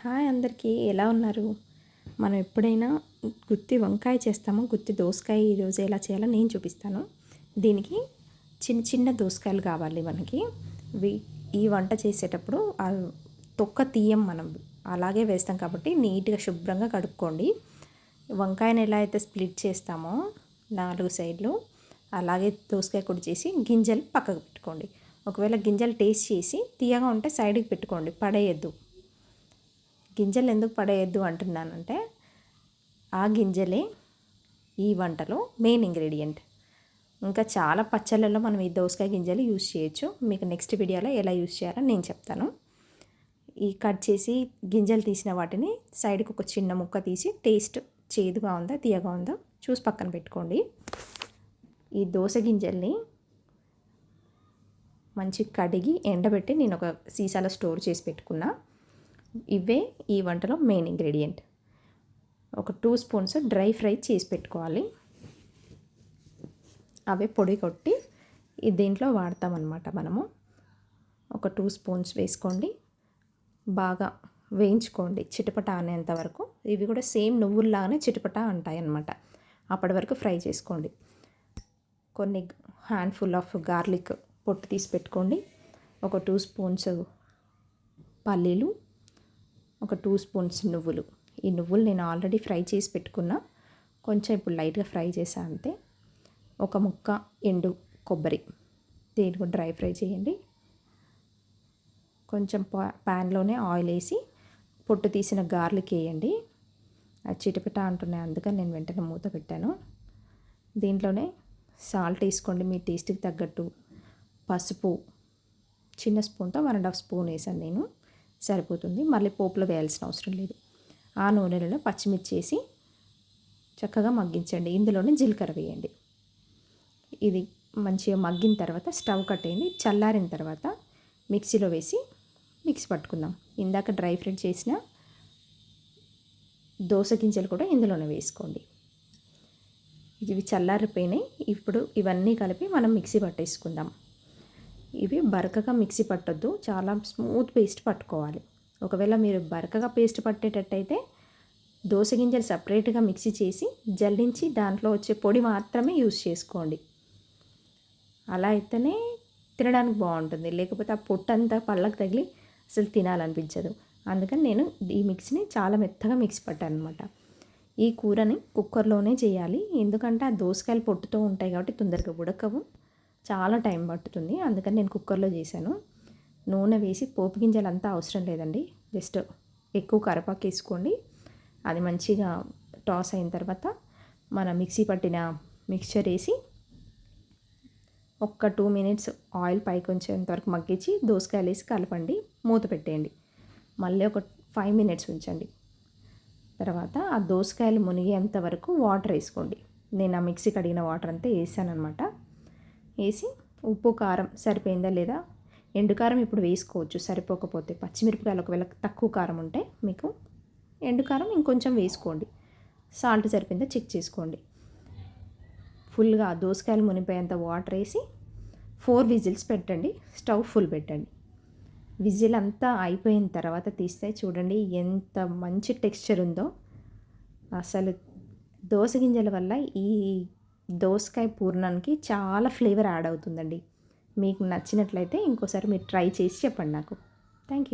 Hi అందరికీ, ఎలా ఉన్నారు? మనం ఎప్పుడైనా గుత్తి వంకాయ చేస్తామో, గుత్తి దోసకాయ ఈరోజు ఎలా చేయాలో నేను చూపిస్తాను. దీనికి చిన్న చిన్న దోసకాయలు కావాలి మనకి. ఈ వంట చేసేటప్పుడు తొక్క తీయం, మనం అలాగే వేస్తాం కాబట్టి నీట్గా శుభ్రంగా కడుక్కోండి. వంకాయను ఎలా అయితే స్ప్లిట్ చేస్తామో 4 సైడ్లు, అలాగే దోసకాయ కూడా చేసి గింజలు పక్కకు పెట్టుకోండి. ఒకవేళ గింజలు టేస్ట్ చేసి తీయగా ఉంటే సైడ్కి పెట్టుకోండి, పడేయద్దు. గింజలు ఎందుకు పడేయద్దు అంటున్నానంటే, ఆ గింజలే ఈ వంటలో మెయిన్ ఇంగ్రీడియంట్. ఇంకా చాలా పచ్చళ్ళలో మనం ఈ దోసకాయ గింజలు యూజ్ చేయొచ్చు. మీకు నెక్స్ట్ వీడియోలో ఎలా యూజ్ చేయాలో నేను చెప్తాను. ఈ కట్ చేసి గింజలు తీసిన వాటిని సైడ్కి ఒక చిన్న ముక్క తీసి టేస్ట్ చేదుగా ఉందా తీయగా ఉందా చూసి పక్కన పెట్టుకోండి. ఈ దోస గింజల్ని మంచి కడిగి ఎండబెట్టి నేను ఒక సీసాలో స్టోర్ చేసి పెట్టుకున్నా. ఇవే ఈ వంటలో మెయిన్ ఇంగ్రీడియంట్. ఒక 2 స్పూన్స్ డ్రై ఫ్రై చేసి పెట్టుకోవాలి. అవే పొడి కొట్టి దీంట్లో వాడతామన్నమాట. మనము ఒక 2 స్పూన్స్ వేసుకోండి, బాగా వేయించుకోండి చిటపట అనేంత వరకు. ఇవి కూడా సేమ్ నువ్వుల్లాగానే చిటపట అంటాయి అన్నమాట. అప్పటి వరకు ఫ్రై చేసుకోండి. కొన్ని హ్యాండ్ఫుల్ ఆఫ్ గార్లిక్ పొట్టు తీసి పెట్టుకోండి. ఒక 2 స్పూన్స్ పల్లీలు, ఒక 2 స్పూన్స్ నువ్వులు. ఈ నువ్వులు నేను ఆల్రెడీ ఫ్రై చేసి పెట్టుకున్నా, కొంచెం ఇప్పుడు లైట్గా ఫ్రై చేసా అంతే. ఒక ముక్క ఎండు కొబ్బరి, దీన్ని కూడా డ్రై ఫ్రై చేయండి. కొంచెం ప్యాన్లోనే ఆయిల్ వేసి పొట్టు తీసిన గార్లిక్ వేయండి. అది చిటపిట అంటున్నాయి, అందుకని నేను వెంటనే మూత పెట్టాను. దీంట్లోనే సాల్ట్ వేసుకోండి మీ టేస్ట్కి తగ్గట్టు. పసుపు చిన్న స్పూన్తో 1.5 స్పూన్ వేసాను నేను, సరిపోతుంది. మళ్ళీ పోపులో వేయాల్సిన అవసరం లేదు. ఆ నూనెలలో పచ్చిమిర్చి వేసి చక్కగా మగ్గించండి. ఇందులోనే జీలకర్ర వేయండి. ఇది మంచిగా మగ్గిన తర్వాత స్టవ్ కట్టేయండి. చల్లారిన తర్వాత మిక్సీలో వేసి మిక్సీ పట్టుకుందాం. ఇందాక డ్రై ఫ్రై చేసిన దోస గింజలు కూడా ఇందులోనే వేసుకోండి. ఇవి చల్లారిపోయినాయి. ఇప్పుడు ఇవన్నీ కలిపి మనం మిక్సీ పట్టేసుకుందాం. ఇవి బరకగా మిక్సీ పట్టొద్దు, చాలా స్మూత్ పేస్ట్ పట్టుకోవాలి. ఒకవేళ మీరు బరకగా పేస్ట్ పట్టేటట్టయితే దోస గింజలు సపరేట్గా మిక్సీ చేసి జల్లించి దాంట్లో వచ్చే పొడి మాత్రమే యూజ్ చేసుకోండి. అలా అయితేనే తినడానికి బాగుంటుంది, లేకపోతే ఆ పొట్టంతా పళ్ళకు తగిలి అసలు తినాలనిపించదు. అందుకని నేను ఈ మిక్సీని చాలా మెత్తగా మిక్సీ పట్టాను అనమాట. ఈ కూరని కుక్కర్లోనే చేయాలి, ఎందుకంటే ఆ దోసకాయలు పొట్టుతో ఉంటాయి కాబట్టి తొందరగా ఉడకవు, చాలా టైం పట్టుతుంది. అందుకని నేను కుక్కర్లో చేశాను. నూనె వేసి పోపు గింజలు అంతా అవసరం లేదండి, జస్ట్ ఎక్కువ కరివేపాకు వేసుకోండి. అది మంచిగా టాస్ అయిన తర్వాత మన మిక్సీ పట్టిన మిక్చర్ వేసి ఒక్క 2 మినిట్స్ ఆయిల్ పైకి వచ్చేంతవరకు మగ్గించి దోసకాయలు వేసి కలపండి, మూత పెట్టేయండి. మళ్ళీ ఒక 5 మినిట్స్ ఉంచండి. తర్వాత ఆ దోసకాయలు మునిగేంత వరకు వాటర్ వేసుకోండి. నేను ఆ మిక్సీ కడిగిన వాటర్ అంతా వేసాను అనమాట. వేసి ఉప్పు కారం సరిపోయిందా లేదా, ఎండు కారం ఇప్పుడు వేసుకోవచ్చు సరిపోకపోతే. పచ్చిమిరపకాయలు ఒకవేళ తక్కువ కారం ఉంటే మీకు ఎండు కారం ఇంకొంచెం వేసుకోండి. సాల్ట్ సరిపోయిందా చెక్ చేసుకోండి. ఫుల్గా దోసకాయలు మునిపోయేంత వాటర్ వేసి 4 విజిల్స్ పెట్టండి. స్టవ్ ఫుల్ పెట్టండి. విజిల్ అంతా అయిపోయిన తర్వాత తీస్తే చూడండి ఎంత మంచి టెక్స్చర్ ఉందో. అసలు దోస గింజల వల్ల ఈ దోసకాయ పూర్ణానికి చాలా ఫ్లేవర్ యాడ్ అవుతుందండి. మీకు నచ్చినట్లయితే ఇంకోసారి మీరు ట్రై చేసి చెప్పండి నాకు. Thank you.